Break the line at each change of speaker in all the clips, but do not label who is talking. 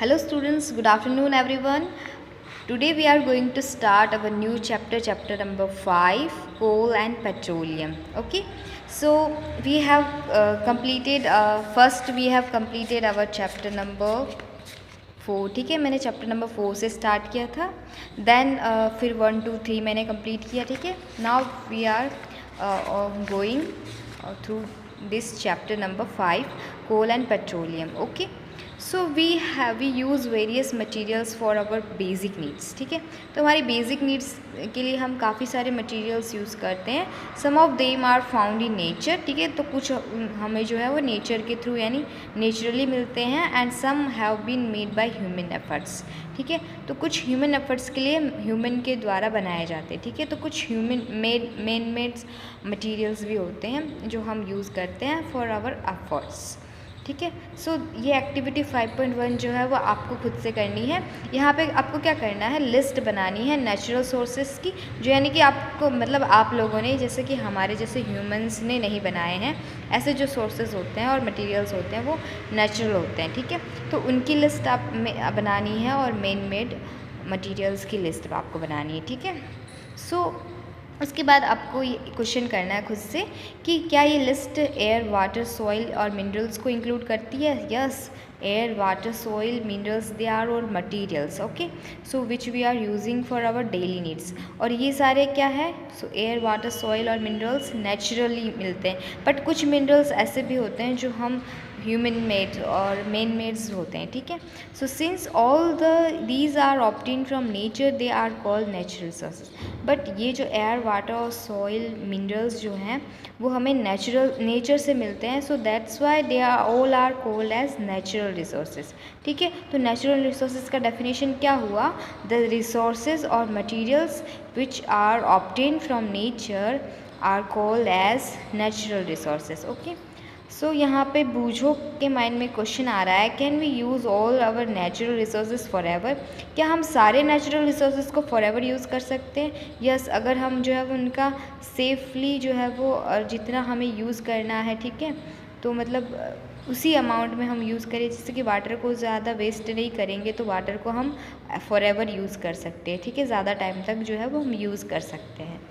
Hello students, good afternoon everyone. Today we are going to start our new chapter number 5, coal and petroleum. Okay, so we have first we have completed our chapter number 4. ठीक है, मैंने chapter number 4 से start किया था. Then फिर 1 2 3 मैंने complete किया. ठीक है, now we are going through this chapter number 5, coal and petroleum. Okay, so we use various materials for our basic needs. ठीक है, तो हमारी बेसिक नीड्स के लिए हम काफ़ी सारे मटेरियल्स यूज़ करते हैं. Some of them are found in nature. ठीक है, तो कुछ हमें जो है वो नेचर के थ्रू यानी नेचुरली मिलते हैं. And some have been made by human efforts. ठीक है, तो कुछ ह्यूमन एफर्ट्स के लिए ह्यूमन के द्वारा बनाए जाते हैं. ठीक है, तो कुछ ह्यूमन मेड मटीरियल्स भी होते हैं जो हम यूज़ करते हैं फॉर आवर एफर्ट्स. ठीक है, सो ये एक्टिविटी 5.1 जो है वो आपको खुद से करनी है. यहाँ पे आपको क्या करना है, लिस्ट बनानी है नेचुरल सोर्सेस की, जो यानी कि आपको मतलब आप लोगों ने जैसे कि हमारे जैसे ह्यूमंस ने नहीं बनाए हैं. ऐसे जो सोर्सेज होते हैं और मटेरियल्स होते हैं वो नेचुरल होते हैं. ठीक है, तो उनकी लिस्ट आप बनानी है और मैन मेड मटेरियल्स की लिस्ट आपको बनानी है. ठीक है, सो उसके बाद आपको ये क्वेश्चन करना है खुद से कि क्या ये लिस्ट एयर वाटर सॉइल और मिनरल्स को इंक्लूड करती है. Yes, air water soil minerals they are our materials. Okay, so which we are using for our daily needs. और ये सारे क्या है, सो एयर वाटर सॉइल और मिनरल्स नेचुरली मिलते हैं. बट कुछ मिनरल्स ऐसे भी होते हैं जो हम ह्यूमन मेड और मैन मेड्स होते हैं. ठीक है, so since all these are obtain from nature they are called natural resources. But ये जो एयर वाटर और सॉइल मिनरल्स जो हैं वो हमें नेचर से मिलते हैं. So that's why they are all are called as natural resources. ठीक है, तो नेचुरल रिसोर्सेज का डेफिनेशन क्या हुआ, द रिसोर्सेज और materials which are obtain from nature are called as natural resources. Okay, so यहाँ पे बूझो के माइंड में क्वेश्चन आ रहा है, can we use all our natural resources for ever. क्या हम सारे नेचुरल रिसोर्सेज को फॉर एवर यूज़ कर सकते हैं. यस, अगर हम जो है वो उनका सेफली जो है वो जितना हमें यूज़ करना है. ठीक है, तो मतलब उसी अमाउंट में हम यूज़ करें, जैसे कि वाटर को ज़्यादा वेस्ट नहीं करेंगे तो वाटर को हम फॉर एवर यूज़ कर सकते हैं. ठीक है, ज़्यादा टाइम तक जो है वो हम यूज़ कर सकते हैं.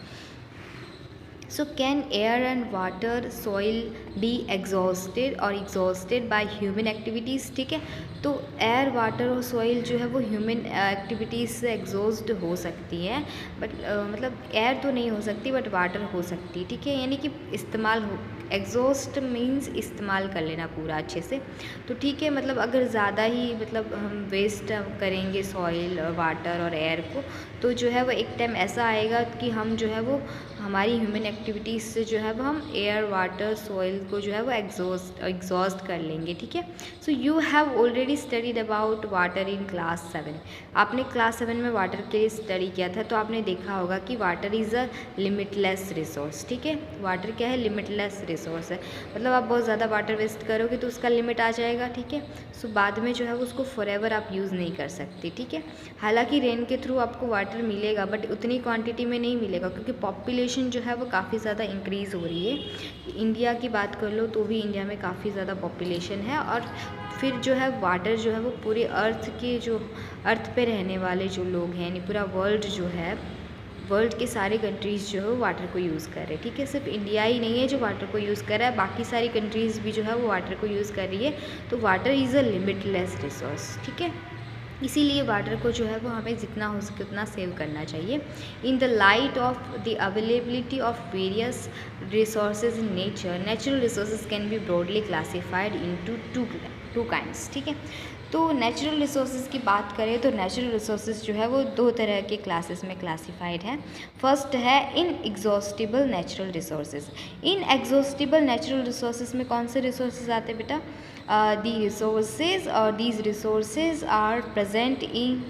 So can air and water soil be exhausted or exhausted by human activities. ठीक है, तो एयर वाटर और सॉइल जो है वो ह्यूमन एक्टिविटीज़ से एग्जॉस्ट हो सकती है. बट मतलब एयर तो नहीं हो सकती बट वाटर हो सकती है. ठीक है, यानी कि इस्तेमाल हो, एग्जॉस्ट मीन्स इस्तेमाल कर लेना पूरा अच्छे से. तो ठीक है, मतलब अगर ज़्यादा ही मतलब हम वेस्ट करेंगे सॉइल वाटर और एयर को तो जो है वो एक टाइम ऐसा आएगा कि हम जो है वो हमारी ह्यूमन एक्टिविटीज़ से जो है वो हम एयर वाटर सॉइल को जो है वो एग्जॉस्ट कर लेंगे. ठीक है, सो you have already studied about water in class 7. आपने क्लास 7 में वाटर के लिए स्टडी किया था, तो आपने देखा होगा कि water is a limitless resource. ठीक है, वाटर क्या है, लिमिटलेस रिसोर्स है. मतलब आप बहुत ज़्यादा वाटर वेस्ट करोगे तो उसका लिमिट आ जाएगा. ठीक है, सो बाद में जो है उसको फॉर एवर आप यूज़ नहीं कर सकते. ठीक है, हालांकि रेन के थ्रू आपको वाटर मिलेगा बट उतनी क्वांटिटी में नहीं मिलेगा क्योंकि पॉपुलेशन जो है वो काफ़ी ज़्यादा इंक्रीज़ हो रही है. इंडिया की बात कर लो तो भी इंडिया में काफ़ी ज़्यादा पॉपुलेशन है. और फिर जो है वाटर जो है वो पूरे अर्थ पे रहने वाले जो लोग हैं यानी पूरा वर्ल्ड जो है, वर्ल्ड के सारे कंट्रीज़ जो है वो वाटर को यूज़ कर रहे हैं. ठीक है, सिर्फ इंडिया ही नहीं है जो वाटर को यूज़ कर रहा है, बाकी सारी कंट्रीज़ भी जो है वो वाटर को यूज़ कर रही है. तो water is a limitless resource. ठीक है, इसीलिए वाटर को जो है वो हमें जितना हो सके उतना सेव करना चाहिए. In the light of the availability of various resources in nature, natural resources can be broadly classified into two kinds. ठीक है, तो नेचुरल रिसोर्सेज की बात करें तो नेचुरल रिसोर्सेज जो है वो 2 तरह के क्लासेस में क्लासीफाइड है. फर्स्ट है इन एग्जॉस्टिबल नेचुरल रिसोर्सेज. इन एग्जॉस्टिबल नेचुरल रिसोर्सेज में कौन से रिसोर्सेज आते हैं बेटा, these resources are present in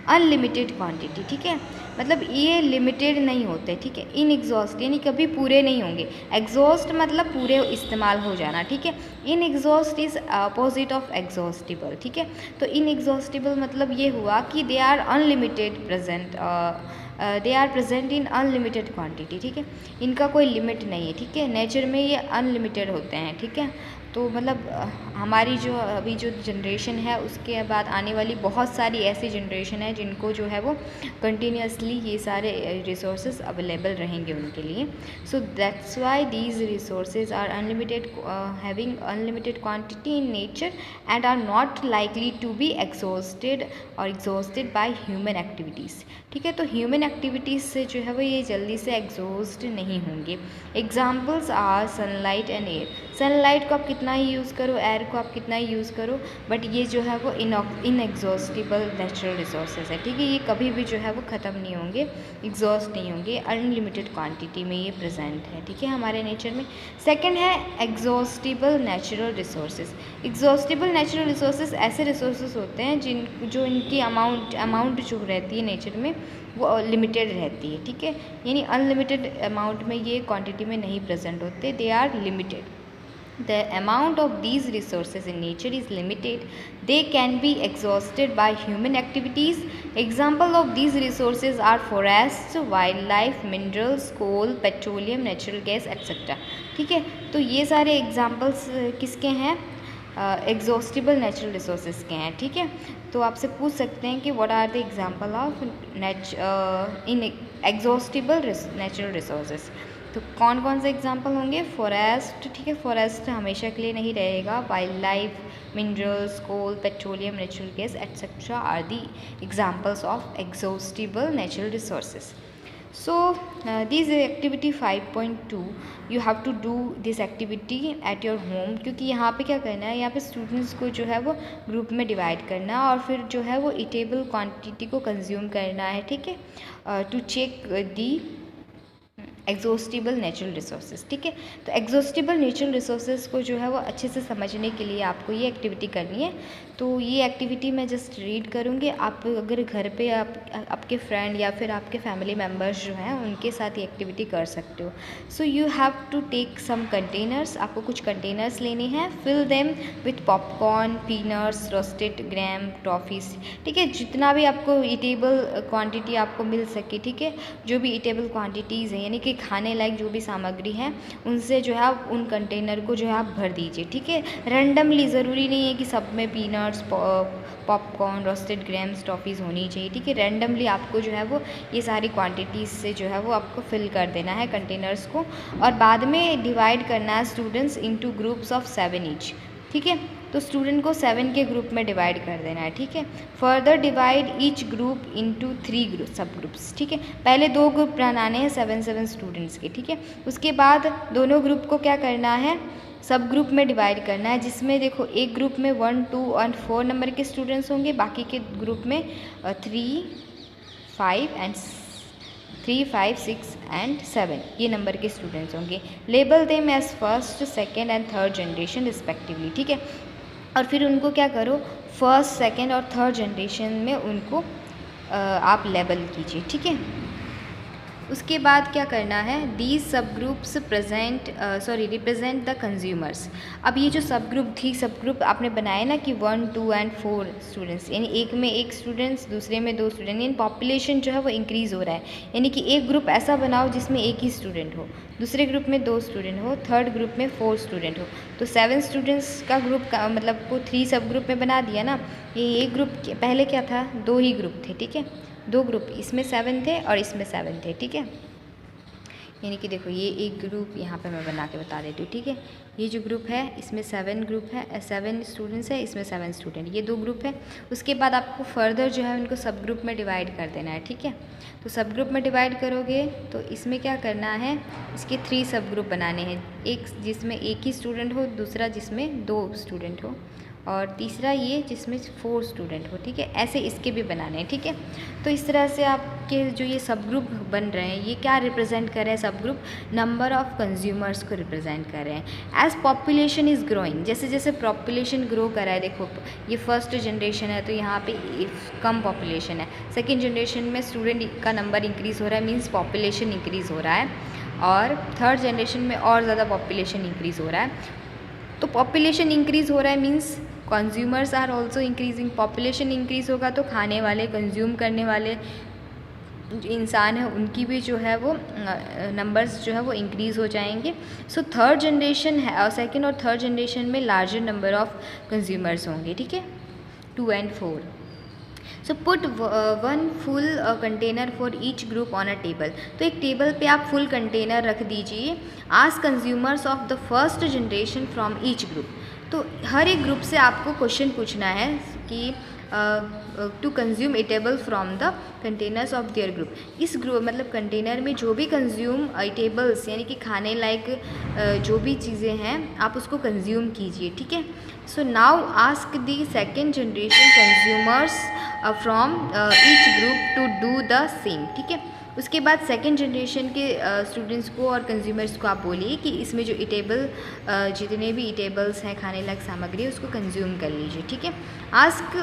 unlimited quantity. ठीक है, मतलब ये लिमिटेड नहीं होते. ठीक है, इन एग्जॉस्ट यानी कभी पूरे नहीं होंगे. एग्जॉस्ट मतलब पूरे इस्तेमाल हो जाना. ठीक है, in exhaust is opposite of exhaustible. ठीक है, तो इन एग्जॉस्टिबल मतलब ये हुआ कि they are unlimited present, they are present in unlimited quantity. ठीक है, इनका कोई लिमिट नहीं है. ठीक है, नेचर में ये अनलिमिटेड होते हैं. ठीक है, तो मतलब हमारी जो अभी जो जनरेशन है उसके बाद आने वाली बहुत सारी ऐसी जनरेशन है जिनको जो है वो कंटिन्यूसली ये सारे रिसोर्सेज अवेलेबल रहेंगे उनके लिए. So that's why these resources are unlimited, having unlimited quantity in nature and are not likely to be exhausted by human activities. ठीक है, तो ह्यूमन एक्टिविटीज़ से जो है वो ये जल्दी से एग्जॉस्ट नहीं होंगे. Examples are sunlight and air. Sunlight को आप कितना ही यूज़ करो, एयर को आप कितना ही यूज़ करो, बट ये जो है वो इनएग्जॉस्टिबल नेचुरल रिसोर्सेज है. ठीक है, ये कभी भी जो है वो ख़त्म नहीं होंगे, एग्जॉस्ट नहीं होंगे, अनलिमिटेड क्वांटिटी में ये प्रेजेंट है. ठीक है, हमारे नेचर में. सेकंड है exhaustible natural resources. Exhaustible natural resources ऐसे रिसोर्सेज होते हैं जो इनकी अमाउंट जो रहती है नेचर में वो लिमिटेड रहती है. ठीक है, यानी अनलिमिटेड अमाउंट में ये क्वांटिटी में नहीं प्रेजेंट होते, they are limited. The amount of these resources in nature is limited. They can be exhausted by human activities. Example of these resources are forests, wildlife, minerals, coal, petroleum, natural gas, etc. ठीक है, तो ये सारे examples किसके हैं? Exhaustible natural resources के हैं. ठीक है, तो आपसे पूछ सकते हैं कि what are the example of inexhaustible natural resources. तो कौन कौन से एग्जाम्पल होंगे? फॉरेस्ट. ठीक है, फॉरेस्ट हमेशा के लिए नहीं रहेगा. Wildlife, minerals, coal, petroleum, natural gas etcetera are the examples of exhaustible natural resources. So this activity 5.2 you have to do this activity at your home. क्योंकि यहाँ पे क्या करना है, यहाँ पे स्टूडेंट्स को जो है वो ग्रुप में डिवाइड करना है और फिर जो है वो ईटेबल क्वांटिटी को कंज्यूम करना है. ठीक है, to check the exhaustible natural resources. ठीक है, तो एग्जॉस्टिबल नेचुरल रिसोर्सेज को जो है वो अच्छे से समझने के लिए आपको ये एक्टिविटी करनी है. तो ये एक्टिविटी मैं जस्ट रीड करूँगी. आप अगर घर पे आपके फ्रेंड या फिर आपके फैमिली मेम्बर्स जो हैं उनके साथ ये एक्टिविटी कर सकते हो. So you have to take some containers. आपको कुछ कंटेनर्स लेने हैं. Fill them with popcorn, peanuts, roasted gram, toffees. ठीक है, जितना भी आपको ईटेबल क्वांटिटी आपको मिल सके. ठीक है, जो भी ईटेबल क्वांटिटीज़ हैं यानी कि खाने लायक जो भी सामग्री है उनसे जो है आप उन कंटेनर को जो है आप भर दीजिए. ठीक है, रैंडमली, ज़रूरी नहीं है कि सब में peanuts, popcorn, roasted grams, toffees होनी चाहिए. ठीक है, रैंडमली आपको जो है वो ये सारी क्वांटिटीज़ से जो है वो आपको फिल कर देना है कंटेनर्स को और बाद में डिवाइड करना है students into groups of 7 each. ठीक है, तो स्टूडेंट को 7 के ग्रुप में डिवाइड कर देना है. ठीक है, further divide each group into 3 सब ग्रुप्स. ठीक है, पहले 2 ग्रुप बनाने हैं 7 स्टूडेंट्स के. ठीक है, उसके बाद दोनों ग्रुप को क्या करना है, सब ग्रुप में डिवाइड करना है, जिसमें देखो एक ग्रुप में 1, 2 और 4 नंबर के स्टूडेंट्स होंगे, बाकी के ग्रुप में 3, 5, 6 एंड 7 ये नंबर के स्टूडेंट्स होंगे. Label them as first, second and third generation respectively. ठीक है, और फिर उनको क्या करो, फर्स्ट, सेकेंड और थर्ड जनरेशन में उनको आप लेबल कीजिए. ठीक है, उसके बाद क्या करना है, these sub groups represent the consumers. अब ये जो सब ग्रुप आपने बनाए ना कि 1, 2 एंड 4 स्टूडेंट्स, यानी एक में एक स्टूडेंट्स, दूसरे में 2 स्टूडेंट, यानी पॉपुलेशन जो है वो इंक्रीज़ हो रहा है. यानी कि एक ग्रुप ऐसा बनाओ जिसमें एक ही स्टूडेंट हो, दूसरे ग्रुप में 2 स्टूडेंट हो, थर्ड ग्रुप में 4 स्टूडेंट हो. तो 7 स्टूडेंट्स का ग्रुप का मतलब को 3 सब ग्रुप में बना दिया ना. ये एक ग्रुप पहले क्या था, 2 ही ग्रुप थे. ठीक है, 2 ग्रुप, इसमें 7 थे और इसमें 7 थे. ठीक है, यानी कि देखो ये एक ग्रुप यहाँ पे मैं बना के बता देती हूँ. ठीक है, ये जो ग्रुप है इसमें 7 ग्रुप है, 7 स्टूडेंट्स है, इसमें 7 स्टूडेंट, ये 2 ग्रुप है. उसके बाद आपको फर्दर जो है उनको सब ग्रुप में डिवाइड कर देना है. ठीक है, तो सब ग्रुप में डिवाइड करोगे तो इसमें क्या करना है, इसके 3 सब ग्रुप बनाने हैं. एक जिसमें एक ही स्टूडेंट हो, दूसरा जिसमें 2 स्टूडेंट हो और तीसरा ये जिसमें 4 स्टूडेंट हो. ठीक है, ऐसे इसके भी बनाने हैं. ठीक है, तो इस तरह से आपके जो ये सब ग्रुप बन रहे हैं ये क्या रिप्रेजेंट कर रहे हैं, सब ग्रुप नंबर ऑफ़ कंज्यूमर्स को रिप्रेजेंट कर रहे हैं. एज पॉपुलेशन इज़ ग्रोइंग, जैसे जैसे पॉपुलेशन ग्रो कर रहा है, देखो ये फर्स्ट जनरेशन है तो यहाँ पे कम पॉपुलेशन है, सेकेंड जनरेशन में स्टूडेंट का नंबर इंक्रीज़ हो रहा है, मीन्स पॉपुलेशन इंक्रीज़ हो रहा है, और थर्ड जनरेशन में और ज़्यादा पॉपुलेशन इंक्रीज़ हो रहा है. तो पॉपुलेशन इंक्रीज़ हो रहा है means consumers are also increasing. Population increase होगा तो खाने वाले, कंज्यूम करने वाले जो इंसान है उनकी भी जो है वो नंबर्स जो है वो इंक्रीज़ हो जाएंगे। सो थर्ड जनरेशन है और सेकंड और थर्ड जनरेशन में लार्जर नंबर ऑफ कंज्यूमर्स होंगे, ठीक है, 2 and 4। So put one full container for each group on a table. तो एक टेबल पे आप फुल कंटेनर रख दीजिए। Ask consumers of the first generation from each group. तो हर एक ग्रुप से आपको क्वेश्चन पूछना है कि to consume eatable from the containers of their group. इस ग्रुप मतलब कंटेनर में जो भी कंज्यूम ईटेबल्स यानी कि खाने लायक जो भी चीज़ें हैं आप उसको कंज्यूम कीजिए, ठीक है। So now ask the second generation consumers from each group to do the same, ठीक है। उसके बाद सेकेंड जनरेशन के स्टूडेंट्स को और कंज्यूमर्स को आप बोलिए कि इसमें जो ईटेबल जितने भी ईटेबल्स हैं खाने लायक सामग्री उसको कंज्यूम कर लीजिए, ठीक है। Ask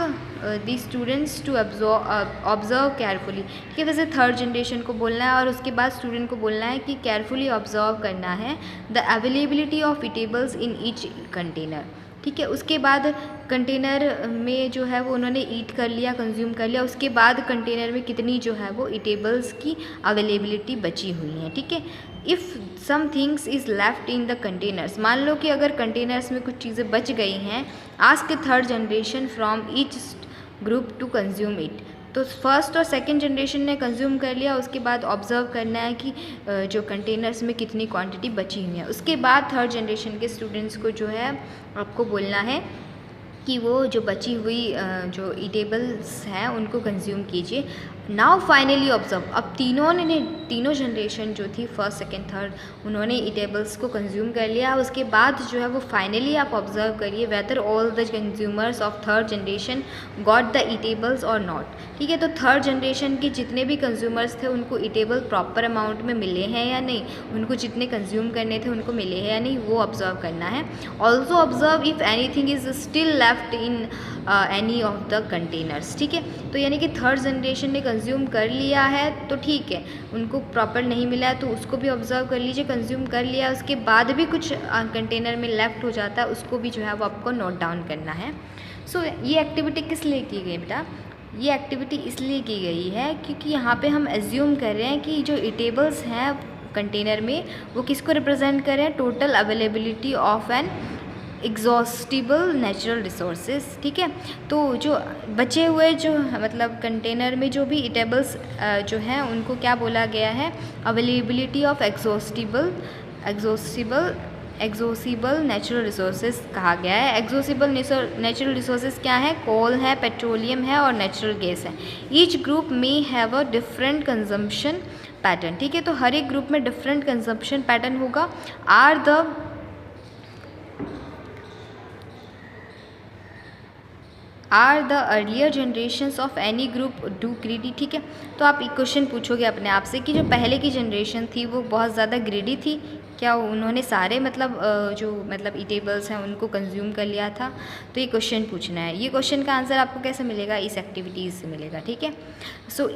the students to observe carefully, ठीक है। वैसे थर्ड जनरेशन को बोलना है और उसके बाद स्टूडेंट को बोलना है कि केयरफुली ऑब्जर्व करना है the availability of eatables in each container, ठीक है। उसके बाद कंटेनर में जो है वो उन्होंने ईट कर लिया, कंज्यूम कर लिया, उसके बाद कंटेनर में कितनी जो है वो ईटेबल्स की अवेलेबिलिटी बची हुई है, ठीक है। If some things is left in the containers, मान लो कि अगर कंटेनर्स में कुछ चीज़ें बच गई हैं, ask third generation from each group to consume it. तो फर्स्ट और सेकंड जनरेशन ने कंज्यूम कर लिया, उसके बाद ऑब्जर्व करना है कि जो कंटेनर्स में कितनी क्वांटिटी बची हुई है। उसके बाद थर्ड जनरेशन के स्टूडेंट्स को जो है आपको बोलना है कि वो जो बची हुई जो ईटेबल्स हैं उनको कंज्यूम कीजिए। नाउ फाइनली ऑब्जर्व, अब तीनों जनरेशन जो थी फर्स्ट सेकंड थर्ड उन्होंने ईटेबल्स को कंज्यूम कर लिया। उसके बाद जो है वो फाइनली आप ऑब्जर्व करिए whether all the consumers of third generation got the eatables और नॉट, ठीक है। तो थर्ड जनरेशन के जितने भी कंज्यूमर्स थे उनको ईटेबल प्रॉपर अमाउंट में मिले हैं या नहीं, उनको जितने कंज्यूम करने थे उनको मिले हैं या नहीं, वो ऑब्जर्व करना है। Also observe if anything is still left in any of the containers, ठीक है। तो यानी कि थर्ड जनरेशन ने कंज्यूम कर लिया है तो ठीक है, उनको प्रॉपर नहीं मिला है तो उसको भी ऑब्जर्व कर लीजिए, कंज्यूम कर लिया उसके बाद भी कुछ कंटेनर में लेफ्ट हो जाता है उसको भी जो है वो आपको नोट डाउन करना है। सो ये एक्टिविटी किस लिए की गई बेटा? ये एक्टिविटी इसलिए की गई है क्योंकि यहाँ पे हम एज्यूम कर रहे हैं कि जो ईटेबल्स हैं कंटेनर में वो किसको रिप्रेजेंट कर रहे हैं, total availability of an exhaustible natural resources, ठीक है। तो जो बचे हुए जो मतलब कंटेनर में जो भी ईटेबल्स जो हैं उनको क्या बोला गया है, availability of exhaustible natural resources कहा गया है। एग्जॉस्टिबल नेचुरल रिसोर्सेज क्या है, कोल है, पेट्रोलियम है और नेचुरल गैस है। ईच ग्रुप में have a different consumption pattern, ठीक है। तो हर एक ग्रुप में डिफरेंट कंजम्पशन पैटर्न होगा। Are the earlier generations of any group do greedy, ठीक है। तो आप एक क्वेश्चन पूछोगे अपने आप से कि जो पहले की जनरेशन थी वो बहुत ज़्यादा ग्रीडी थी क्या, उन्होंने सारे जो ईटेबल्स हैं उनको कंज्यूम कर लिया था? तो ये क्वेश्चन पूछना है। ये क्वेश्चन का आंसर आपको कैसे मिलेगा, इस एक्टिविटीज़ से मिलेगा, ठीक है। सो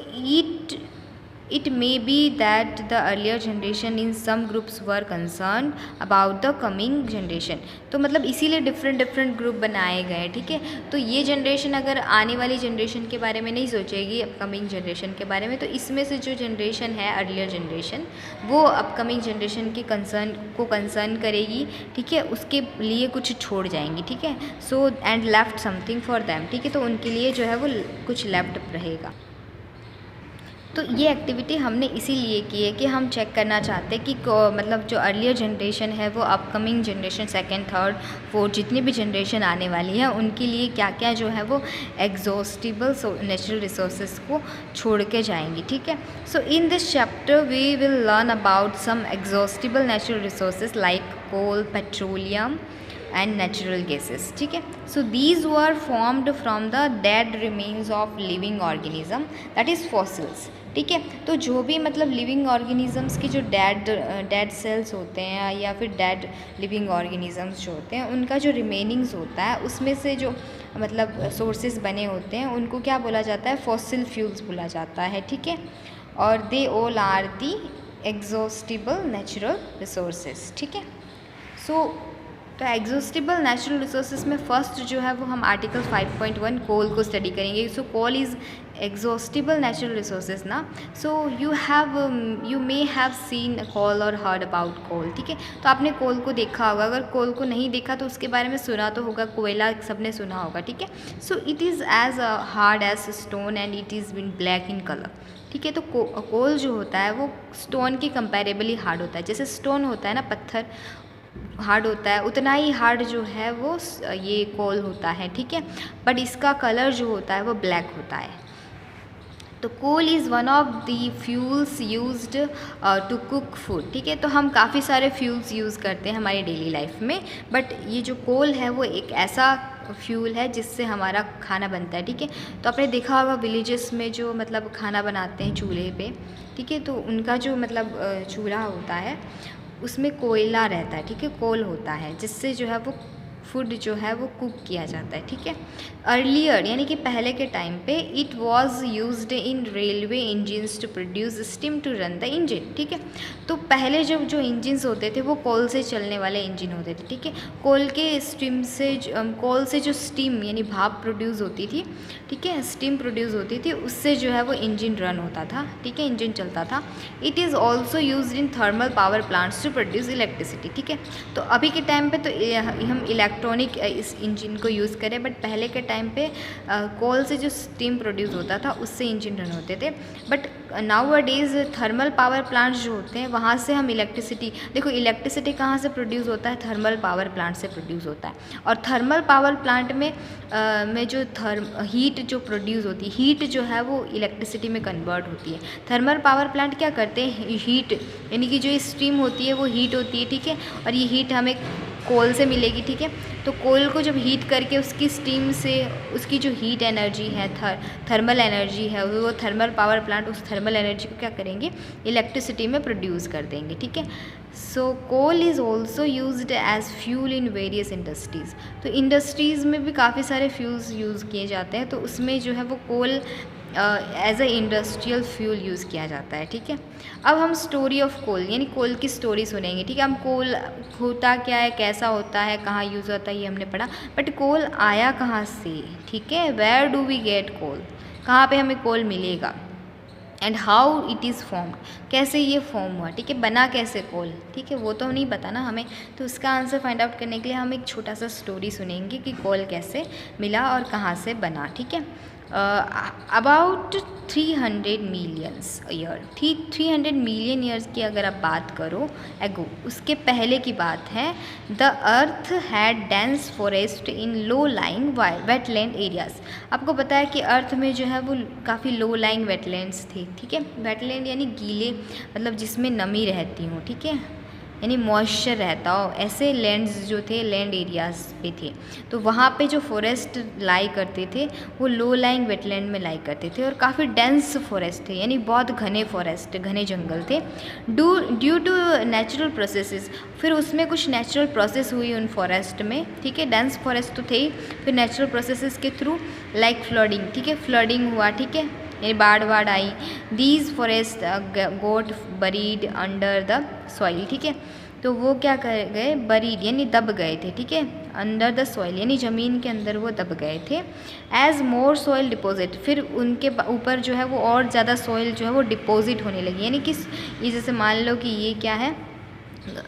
It may be that the earlier generation in some groups were concerned about the coming generation। तो मतलब इसीलिए डिफरेंट ग्रुप बनाए गए, ठीक है। तो ये जनरेशन अगर आने वाली जनरेशन के बारे में नहीं सोचेगी, अपकमिंग जनरेशन के बारे में, तो इसमें से जो जनरेशन है अर्लियर जनरेशन वो अपकमिंग जनरेशन के कंसर्न करेगी, ठीक है, उसके लिए कुछ छोड़ जाएंगी, ठीक है। So and left something for them, ठीक है। तो उनके लिए जो है वो कुछ लेफ्ट रहेगा। तो ये एक्टिविटी हमने इसीलिए की है कि हम चेक करना चाहते हैं कि मतलब जो अर्लियर जनरेशन है वो upcoming generation second third fourth जितनी भी जनरेशन आने वाली है उनके लिए क्या क्या जो है वो एग्जॉस्टिबल नेचुरल रिसोर्सेज को छोड़ के जाएंगी, ठीक है। So in this chapter we will learn about some exhaustible natural resources like coal, petroleum and natural gases, ठीक है। So these were formed from the dead remains of living organism, that is fossils, ठीक है। तो जो भी मतलब living organisms की जो डेड सेल्स होते हैं या फिर डेड लिविंग ऑर्गेनिजम्स जो होते हैं उनका जो रिमेनिंग्स होता है उसमें से जो मतलब सोर्सेज बने होते हैं उनको क्या बोला जाता है, फॉसिल फ्यूल्स बोला जाता है, ठीक है। और they all are the exhaustible natural resources, ठीक है। सो तो एग्जॉस्टिबल नेचुरल रिसोर्सेज में फर्स्ट जो है वो हम आर्टिकल 5.1 कोल को स्टडी करेंगे. So coal is exhaustible natural resources ना. So you may have seen coal और हर्ड अबाउट कोल. ठीक है, तो आपने कोल को देखा होगा. अगर कोल को नहीं देखा तो उसके बारे में सुना तो होगा. कोयला सबने सुना होगा. ठीक है, so it is as hard as stone and it is been black in colour. ठीक है, तो कोल जो होता है वो स्टोन के कंपेरेबली हार्ड होता है. जैसे स्टोन होता है ना, पत्थर हार्ड होता है, उतना ही हार्ड जो है वो ये कोल होता है. ठीक है, बट इसका कलर जो होता है वो ब्लैक होता है. तो coal is one of the fuels used to cook food. ठीक है, तो हम काफ़ी सारे फ्यूल्स यूज़ करते हैं हमारी डेली लाइफ में, बट ये जो कोल है वो एक ऐसा फ्यूल है जिससे हमारा खाना बनता है. ठीक है, तो आपने देखा होगा विलेजेस में जो मतलब खाना बनाते हैं चूल्हे पे. ठीक है, तो उनका जो मतलब चूल्हा होता है उसमें कोयला रहता है. ठीक है, कोल होता है जिससे जो है वो फूड जो है वो कुक किया जाता है. ठीक है, अर्लियर यानी कि पहले के टाइम पे it was used in railway engines to produce steam to run the engine. ठीक है, तो पहले जो इंजन्स होते थे वो कोल से चलने वाले इंजन होते थे. ठीक है, कोल से जो स्टीम यानी भाप प्रोड्यूस होती थी. ठीक है, स्टीम प्रोड्यूस होती थी, उससे जो है वो इंजन रन होता था. ठीक है, इंजन चलता था. It is also use in thermal power plants to produce electricity. ठीक है, तो अभी के टाइम पे तो हम इलेक्ट्रॉनिक इस इंजन को यूज़ करें, बट पहले के टाइम पे कोल से जो स्टीम प्रोड्यूस होता था उससे इंजन रन होते थे. But now a days thermal power plants जो होते हैं वहाँ से हम इलेक्ट्रिसिटी, देखो इलेक्ट्रिसिटी कहाँ से प्रोड्यूस होता है, थर्मल पावर प्लांट से प्रोड्यूस होता है. और थर्मल पावर प्लांट में जो हीट जो प्रोड्यूस होती है, हीट जो है वो इलेक्ट्रिसिटी में कन्वर्ट होती है. थर्मल पावर प्लांट क्या करते हैं, हीट यानी कि जो स्टीम होती है वो हीट होती है. ठीक है, और ये हीट हमें कोल से मिलेगी. ठीक है, तो कोल को जब हीट करके उसकी स्टीम से उसकी जो हीट एनर्जी है, थर्मल एनर्जी है, वो थर्मल पावर प्लांट उस थर्मल एनर्जी को क्या करेंगे, इलेक्ट्रिसिटी में प्रोड्यूस कर देंगे. ठीक है, so coal is also used as fuel in various industries. तो इंडस्ट्रीज़ में भी काफ़ी सारे फ्यूल्स यूज़ किए जाते हैं, तो उसमें जो है वो coal as a industrial fuel use किया जाता है. ठीक है, अब हम स्टोरी ऑफ कोल यानी कोल की स्टोरी सुनेंगे. ठीक है, हम कोल होता क्या है, कैसा होता है, कहाँ यूज़ होता है, ये हमने पढ़ा. बट कोल आया कहाँ से. ठीक है, वेयर डू वी गेट कोल, कहाँ पे हमें कोल मिलेगा. And how it is formed, कैसे ये फॉर्म हुआ. ठीक है, बना कैसे कोल. ठीक है, वो तो नहीं पता ना हमें, तो उसका आंसर फाइंड आउट करने के लिए हम एक छोटा सा स्टोरी सुनेंगे कि कोल कैसे मिला और कहाँ से बना. ठीक है, about 300 millions year, 300 million years की अगर आप बात करो एगो, उसके पहले की बात है. The earth had dense forest in low lying wetland areas. आपको पता है कि अर्थ में जो है वो काफ़ी लो लाइंग वेटलैंड्स थे. ठीक है, वेटलैंड यानी गीले मतलब जिसमें नमी रहती हो. ठीक है, यानी मॉइस्चर रहता हो, ऐसे लैंड्स जो थे लैंड एरियाज पे थे. तो वहाँ पे जो फॉरेस्ट लाई करते थे वो लो लाइंग वेटलैंड में लाई करते थे, और काफ़ी डेंस फॉरेस्ट थे यानी बहुत घने फॉरेस्ट, घने जंगल थे. ड्यू टू नेचुरल प्रोसेसेस, फिर उसमें कुछ नेचुरल प्रोसेस हुई उन फॉरेस्ट में. ठीक है, डेंस फॉरेस्ट तो थे ही, फिर नेचुरल प्रोसेसेस के थ्रू लाइक फ्लडिंग. ठीक है, फ्लडिंग हुआ. ठीक है, यानी बाढ़ आई. These forests got buried under the soil. ठीक है, तो वो क्या कर गए, बरीड यानी दब गए थे. ठीक है, अंडर द सॉइल यानी ज़मीन के अंदर वो दब गए थे. एज मोर सॉइल डिपॉजिट, फिर उनके ऊपर जो है वो और ज़्यादा सॉइल जो है वो डिपॉजिट होने लगी. यानी कि ये जैसे मान लो कि ये क्या है,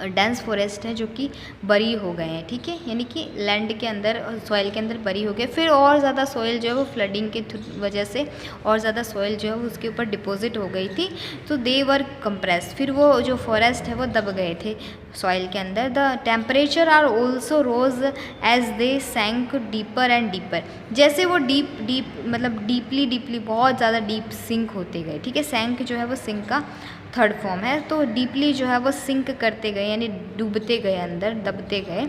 डेंस फॉरेस्ट है जो कि बरी हो गए हैं. ठीक है, यानी कि लैंड के अंदर सॉइल के अंदर बरी हो गए. फिर और ज़्यादा सॉइल जो है वो फ्लडिंग के वजह से और ज़्यादा सॉइल जो है वो उसके ऊपर डिपॉजिट हो गई थी. तो दे वर कंप्रेस, फिर वो जो फॉरेस्ट है वो दब गए थे सॉइल के अंदर. The temperature are also rose as they sank deeper and deeper. जैसे वो डीप मतलब डीपली बहुत ज़्यादा डीप सिंक होते गए. ठीक है, सैंक जो है वो सिंक का थर्ड फॉर्म है. तो डीपली जो है वो सिंक करते गए यानी डूबते गए, अंदर दबते गए.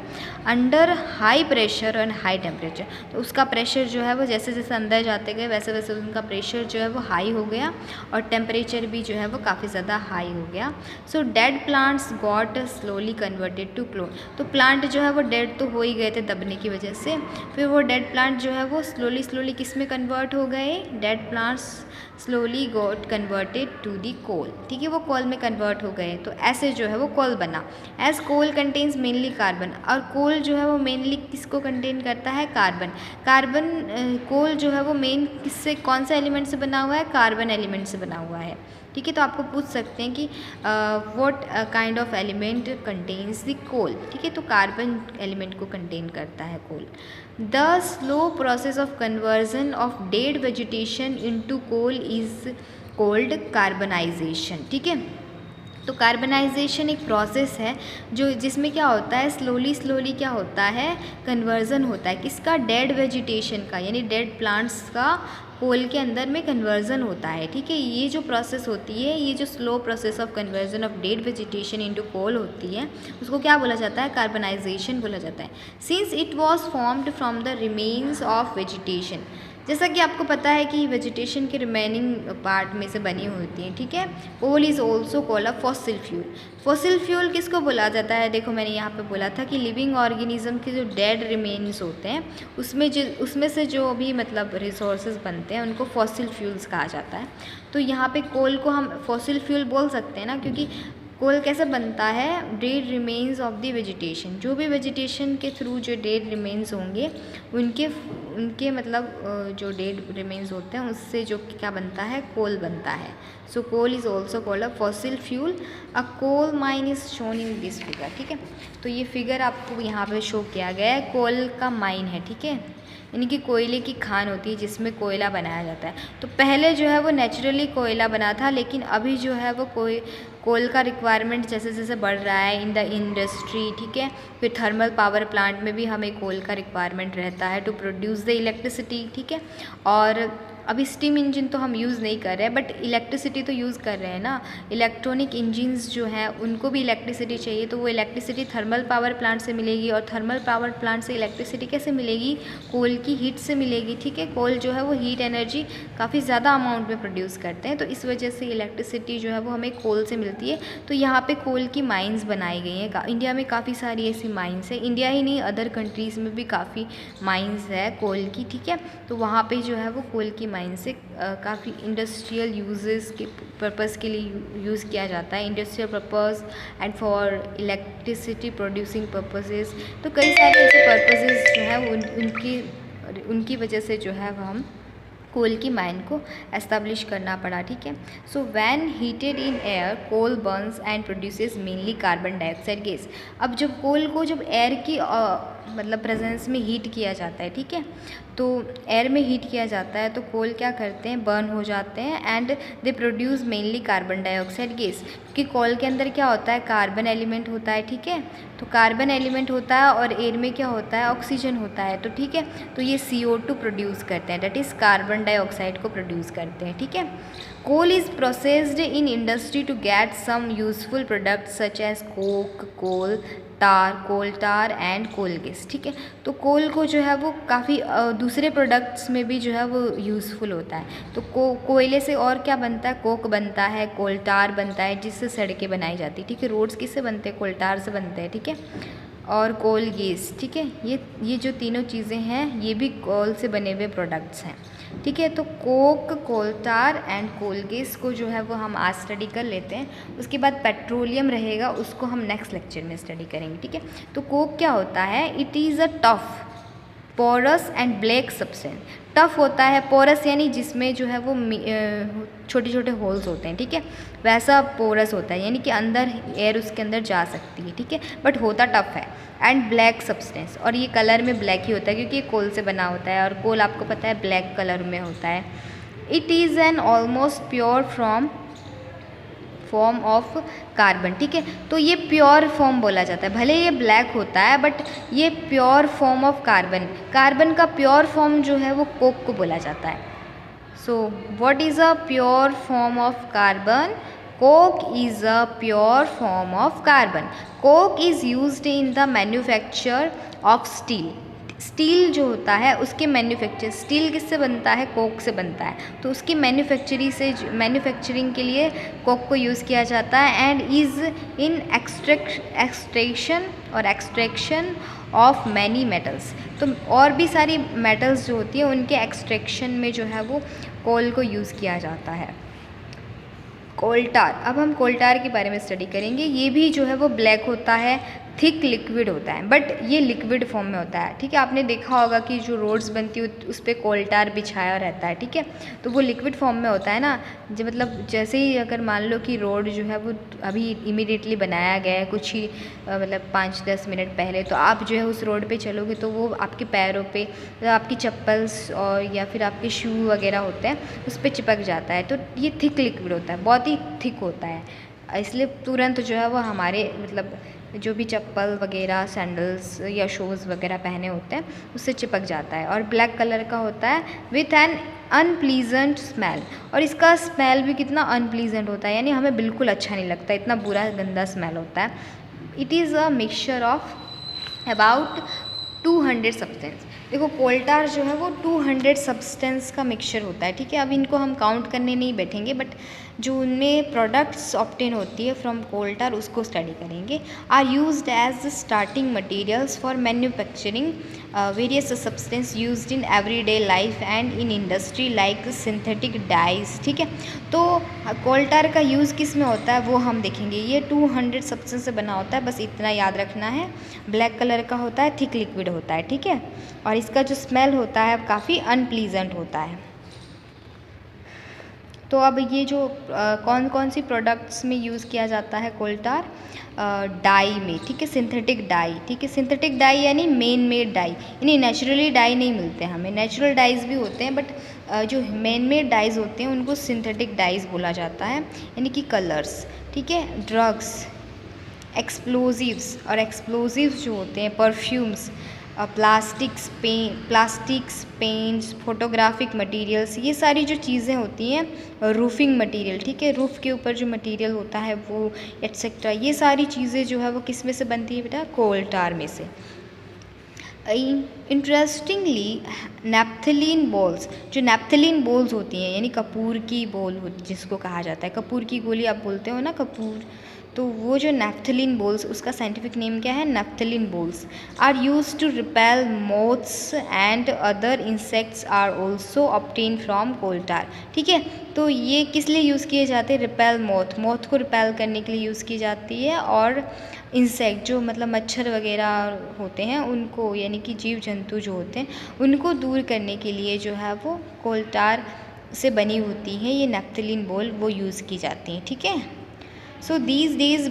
Under high pressure and high temperature, तो उसका प्रेशर जो है वो जैसे जैसे अंदर जाते गए वैसे वैसे उनका प्रेशर जो है वो हाई हो गया, और टेम्परेचर भी जो है वो काफ़ी ज़्यादा हाई हो गया. So dead plants got slowly converted to coal. तो प्लांट जो है वो डेड तो हो ही गए थे दबने की वजह से, फिर वो डेड प्लांट जो है वो स्लोली किस में कन्वर्ट हो गए, dead plants slowly got converted to the coal. ठीक है, वो वो कोल में कन्वर्ट हो गए, तो ऐसे जो है वो कोल बना। As coal contains mainly carbon, और कोल जो है वो मेनली किसको कंटेन करता है, कार्बन। कार्बन कोल जो है वो मेन किससे, कौन सा एलिमेंट से बना हुआ है, कार्बन एलिमेंट से बना हुआ है। ठीक है, तो आपको पूछ सकते हैं कि what kind of element contains the coal. ठीक है, तो कार्बन एलिमेंट को कंटेन करता है coal. The slow process of conversion of dead vegetation into coal is called carbonisation. ठीक है, तो कार्बनाइजेशन एक प्रोसेस है जो जिसमें क्या होता है, स्लोली क्या होता है, कन्वर्जन होता है किसका, डेड वेजिटेशन का, यानी डेड प्लांट्स का कोल के अंदर में कन्वर्जन होता है। ठीक है, ये जो प्रोसेस होती है, ये जो slow process of conversion of dead vegetation into coal होती है, उसको क्या बोला जाता है, कार्बनाइजेशन बोला जाता है। Since it was formed from the remains of vegetation, जैसा कि आपको पता है कि वेजिटेशन के रिमेनिंग पार्ट में से बनी होती है। ठीक है, coal is also called a fossil fuel. Fossil fuel किसको बोला जाता है, देखो मैंने यहाँ पे बोला था कि लिविंग ऑर्गेनिज्म के जो डेड रिमेन्स होते हैं उसमें से जो भी मतलब रिसोर्सेज बनते हैं उनको फॉसिल फ्यूल्स कहा जाता है। तो यहाँ पे कोल को हम फॉसिल फ्यूल बोल सकते हैं ना, क्योंकि कोल कैसे बनता है, dead remains of the vegetation, जो भी वेजिटेशन के थ्रू जो डेड रिमेन्स होंगे उनके मतलब जो डेड रिमेन्स होते हैं उससे जो क्या बनता है, कोल बनता है। So coal is also called a fossil fuel. A coal mine is shown in this figure. ठीक है, तो ये फिगर आपको यहाँ पे शो किया गया है, कोल का माइन है। ठीक है, यानी कि कोयले की खान होती है जिसमें कोयला बनाया जाता है। तो पहले जो है वो नेचुरली कोयला बना था, लेकिन अभी जो है वो कोल का रिक्वायरमेंट जैसे जैसे बढ़ रहा है इन द इंडस्ट्री। ठीक है, फिर थर्मल पावर प्लांट में भी हमें कोल का रिक्वायरमेंट रहता है टू प्रोड्यूस द इलेक्ट्रिसिटी। ठीक है, और अभी स्टीम इंजन तो हम यूज़ नहीं कर रहे हैं, बट इलेक्ट्रिसिटी तो यूज़ कर रहे हैं ना। इलेक्ट्रॉनिक इंजन्स जो हैं उनको भी इलेक्ट्रिसिटी चाहिए, तो वो इलेक्ट्रिसिटी थर्मल पावर प्लांट से मिलेगी, और थर्मल पावर प्लांट से इलेक्ट्रिसिटी कैसे मिलेगी, कोल की हीट से मिलेगी। ठीक है, कोल जो है वो हीट एनर्जी काफ़ी ज़्यादा अमाउंट में प्रोड्यूस करते हैं, तो इस वजह से इलेक्ट्रिसिटी जो है वो हमें कोल से मिलती है। तो यहाँ पे कोल की माइंस बनाई गई हैं, इंडिया में काफ़ी सारी ऐसी माइंस है, इंडिया ही नहीं अदर कंट्रीज़ में भी काफ़ी माइंस है कोल की। ठीक है, तो वहाँ पे जो है वो कोल की माइन से काफ़ी इंडस्ट्रियल यूजेस के पर्पज़ के लिए यूज़ किया जाता है, industrial purpose and for electricity producing purposes. तो कई सारे ऐसे पर्पसेस जो है उनकी वजह से जो है हम कोल की माइन को एस्टेब्लिश करना पड़ा। ठीक है, so when heated in air coal burns and produces mainly carbon dioxide gas. अब जब कोल को जब एयर की मतलब प्रेजेंस में हीट किया जाता है, ठीक है, तो एयर में हीट किया जाता है तो कोल क्या करते हैं, बर्न हो जाते हैं and they produce mainly carbon dioxide gas. क्योंकि कोल के अंदर क्या होता है, कार्बन एलिमेंट होता है। ठीक है, तो कार्बन एलिमेंट होता है और एयर में क्या होता है, ऑक्सीजन होता है। तो ठीक है, तो ये CO2 प्रोड्यूस करते हैं, डेट इज़ कार्बन डाइऑक्साइड को प्रोड्यूस करते हैं। ठीक है, coal is processed in industry to get some useful products such as coke, coal tar and coal gas. ठीक है, तो कोल को जो है वो काफ़ी दूसरे प्रोडक्ट्स में भी जो है वो यूज़फुल होता है। तो कोयले से और क्या बनता है, कोक बनता है, कोल टार बनता है जिससे सड़कें बनाई जाती है। ठीक है, रोड्स किससे बनते हैं, कोल टार से बनते हैं। ठीक है, और कोल गैस। ठीक है, ये जो तीनों चीज़ें हैं ये भी कोल से बने हुए प्रोडक्ट्स हैं। ठीक है, तो coke, coal tar and coal gas को जो है वो हम आज स्टडी कर लेते हैं। उसके बाद पेट्रोलियम रहेगा, उसको हम नेक्स्ट लेक्चर में स्टडी करेंगे। ठीक है, तो कोक क्या होता है, it is a tough porous and black substance. Tough होता है, पोरस यानी जिसमें जो है वो छोटे छोटे होल्स होते हैं। ठीक है, वैसा पोरस होता है यानी कि अंदर एयर उसके अंदर जा सकती है। ठीक है, बट होता टफ है। एंड ब्लैक सब्सटेंस, और ये कलर में ब्लैक ही होता है क्योंकि ये कोल से बना होता है और कोल आपको पता है ब्लैक कलर में होता है। It is an almost pure form of carbon. ठीक है, तो ये प्योर फॉर्म बोला जाता है, भले ये ब्लैक होता है बट ये प्योर फॉर्म ऑफ कार्बन का प्योर फॉर्म जो है वो कोक को बोला जाता है। So what is a pure form of carbon, coke is a pure form of carbon. coke is used in the manufacture of steel. Steel जो होता है उसके मैन्युफैक्चर, स्टील किससे बनता है, कोक से बनता है, तो उसकी मैन्युफैक्चरिंग के लिए कोक को यूज़ किया जाता है। And is in extraction of many metals. तो और भी सारी मेटल्स जो होती है उनके एक्सट्रैक्शन में जो है वो कोल को यूज़ किया जाता है। कोल्टार, अब हम कोल्टार के बारे में स्टडी करेंगे। ये भी जो है वो ब्लैक होता है, थिक लिक्विड होता है, बट ये लिक्विड फॉर्म में होता है। ठीक है, आपने देखा होगा कि जो रोड्स बनती है उस पर कोल्टार बिछाया रहता है। ठीक है, तो वो लिक्विड फॉर्म में होता है ना। जो मतलब जैसे ही अगर मान लो कि रोड जो है वो अभी इमीडिएटली बनाया गया है, कुछ ही मतलब 5-10 मिनट पहले, तो आप जो है उस रोड पे चलोगे तो वो आपके पैरों पे, तो आपकी चप्पल्स और या फिर आपके शू वगैरह होते हैं उस पर चिपक जाता है। तो ये थिक लिक्विड होता है, बहुत ही थिक होता है, इसलिए तुरंत जो है वो हमारे मतलब जो भी चप्पल वगैरह, सैंडल्स या शूज़ वगैरह पहने होते हैं उससे चिपक जाता है। और ब्लैक कलर का होता है विथ एन अनप्लीजेंट स्मेल, और इसका स्मेल भी कितना अनप्लीजेंट होता है, यानी हमें बिल्कुल अच्छा नहीं लगता, इतना बुरा गंदा स्मेल होता है। It is a mixture of about 200 substance. देखो कोल्टार जो है वो 200 सब्सटेंस का मिक्सचर होता है। ठीक है, अब इनको हम काउंट करने नहीं बैठेंगे, बट जो उनमें प्रोडक्ट्स ऑब्टेन होती है फ्रॉम कोल्टार उसको स्टडी करेंगे। Are used as starting materials for manufacturing various substance used in everyday life and in industry like synthetic dyes. ठीक है, तो कोल्टार का यूज़ किस में होता है वो हम देखेंगे। ये 200 सब्सटेंस से बना होता है, बस इतना याद रखना है। ब्लैक कलर का होता है, थिक लिक्विड होता है। ठीक है, और इसका जो स्मेल होता है काफ़ी अनप्लीजेंट होता है। तो अब ये जो कौन कौन सी प्रोडक्ट्स में यूज़ किया जाता है कोल्टार, डाई में। ठीक है, सिंथेटिक डाई। ठीक है, सिंथेटिक डाई यानी मेन मेड डाई, यानी नेचुरली डाई नहीं मिलते हमें, नेचुरल डाइज भी होते हैं, बट जो मेन मेड डाइज होते हैं उनको सिंथेटिक डाइज बोला जाता है, यानी कि कलर्स। ठीक है, ड्रग्स, एक्सप्लोजिव्स, और एक्सप्लोजिव्स जो होते हैं perfumes, plastics, paints, photographic materials, ये सारी जो चीज़ें होती हैं, रूफिंग मटेरियल। ठीक है, रूफ़ के ऊपर जो मटेरियल होता है वो एट्सेट्रा, ये सारी चीज़ें जो है वो किस में से बनती है बेटा, कोल्टार में से। इंटरेस्टिंगली नैप्थलीन बॉल्स, जो नैप्थलीन बॉल्स होती हैं यानी कपूर की बॉल होती जिसको कहा जाता है, कपूर की गोली आप बोलते हो ना, कपूर, तो वो जो नैप्थलीन बॉल्स, उसका साइंटिफिक नेम क्या है, naphthalene balls, are used to repel moths and other insects are also obtain from coal tar. ठीक है, तो ये किस लिए यूज़ किए जाते हैं, रिपेल मोथ, मोथ को रिपेल करने के लिए यूज़ की जाती है, और इंसेक्ट जो मतलब मच्छर वगैरह होते हैं उनको, यानी कि जीव जंतु जो होते हैं उनको दूर करने के लिए जो है वो कोल्टार से बनी होती है ये नैप्थलीन बॉल, वो यूज़ की जाती हैं। ठीक है, सो दीज डेज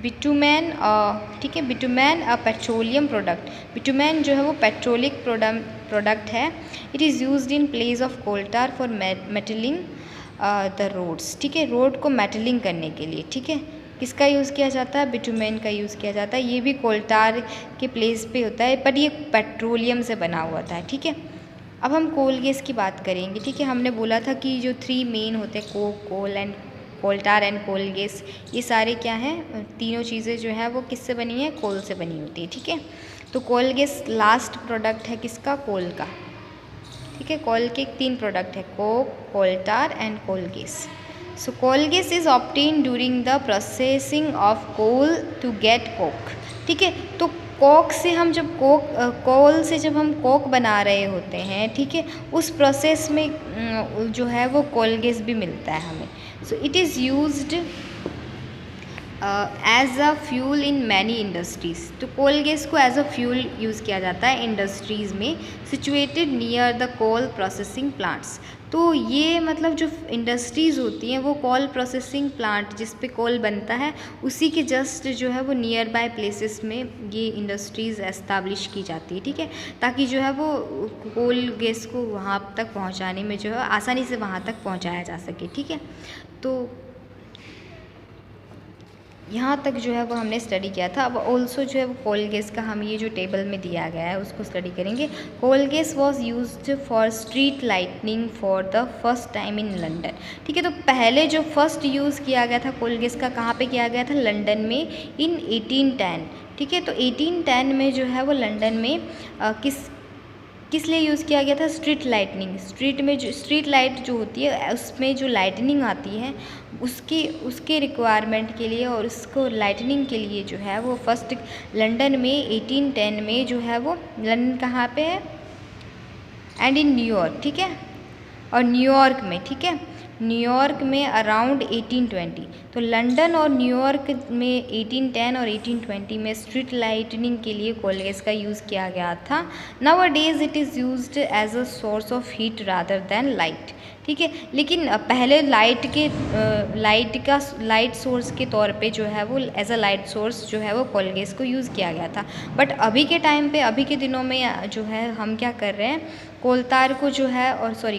बिटुमेन, ठीक है, bitumen a petroleum product, bitumen जो है वो पेट्रोलिक प्रोडक्ट है। It is used in place of coal tar for metalling the roads. ठीक है, रोड को मेटलिंग करने के लिए। ठीक है, किसका यूज़ किया जाता है, बिटुमेन का यूज़ किया जाता है। ये भी कोल्टार के प्लेस पे होता है, बट ये पेट्रोलियम से बना हुआ था। ठीक है, अब हम कोल गैस की बात करेंगे। ठीक है, हमने बोला था कि जो 3 मेन होते हैं, coke, coal and coal tar and coal gas, ये सारे क्या हैं, तीनों चीज़ें जो है वो किससे बनी है, कोल से बनी होती है। ठीक है, तो कोल गैस लास्ट प्रोडक्ट है किसका, कोल का। ठीक है, कोल के 3 प्रोडक्ट है, coke, coal tar and coal gas. So coal gas is obtain during the processing of coal to get coke. ठीक है, तो कोक से हम जब कोल से जब हम कोक बना रहे होते हैं, ठीक है, उस प्रोसेस में जो है वो कोल गैस भी मिलता है हमें। So it is used as a fuel in many industries. तो कोल गैस को एज अ फ्यूल यूज़ किया जाता है इंडस्ट्रीज़ में situated near the coal processing plants. तो ये मतलब जो इंडस्ट्रीज़ होती हैं वो कोल प्रोसेसिंग प्लांट जिस पे कोल बनता है उसी के जस्ट जो है वो नियर बाय प्लेसेस में ये इंडस्ट्रीज़ एस्टाब्लिश की जाती है। ठीक है, ताकि जो है वो कोल गैस को वहाँ तक पहुँचाने में जो है आसानी से वहाँ तक पहुँचाया जा सके। ठीक है, तो यहाँ तक जो है वो हमने स्टडी किया था। अब ऑल्सो जो है वो कोल गैस का हम ये जो टेबल में दिया गया है उसको स्टडी करेंगे। Coal gas was used for street lightning for the first time in London. ठीक है, तो पहले जो फर्स्ट यूज़ किया गया था कोल गैस का कहाँ पे किया गया था, लंदन में इन 1810। ठीक है, तो 1810 में जो है वो लंदन में किस लिए यूज़ किया गया था, स्ट्रीट लाइटनिंग। स्ट्रीट में जो स्ट्रीट लाइट जो होती है उसमें जो लाइटनिंग आती है उसके रिक्वायरमेंट के लिए और उसको लाइटनिंग के लिए जो है वो फर्स्ट लंदन में 1810 में जो है वो लंदन कहाँ पे है, एंड इन न्यूयॉर्क। ठीक है, और न्यूयॉर्क में, ठीक है, न्यूयॉर्क में अराउंड 1820। तो लंदन और न्यूयॉर्क में 1810 और 1820 में स्ट्रीट लाइटनिंग के लिए कोल गैस का यूज़ किया गया था। Nowadays it is used as a source of heat rather than light, ठीक है। लेकिन पहले लाइट सोर्स के तौर पे जो है वो एज अ लाइट सोर्स जो है वो कोल गैस को यूज़ किया गया था। बट अभी के टाइम पे, अभी के दिनों में जो है हम क्या कर रहे हैं, कोलतार को जो है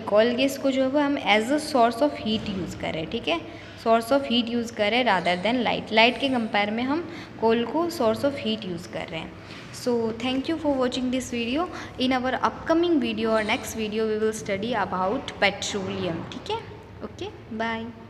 कोल गैस को जो है वो हम as a source of heat use कर रहे हैं, ठीक है। सोर्स ऑफ हीट यूज़ कर रहे हैं रादर देन लाइट के कंपेयर में हम कोल को सोर्स ऑफ हीट यूज़ कर रहे हैं। So thank you for watching this video. In our upcoming video or next video we will study about petroleum, ठीक है। Okay, bye.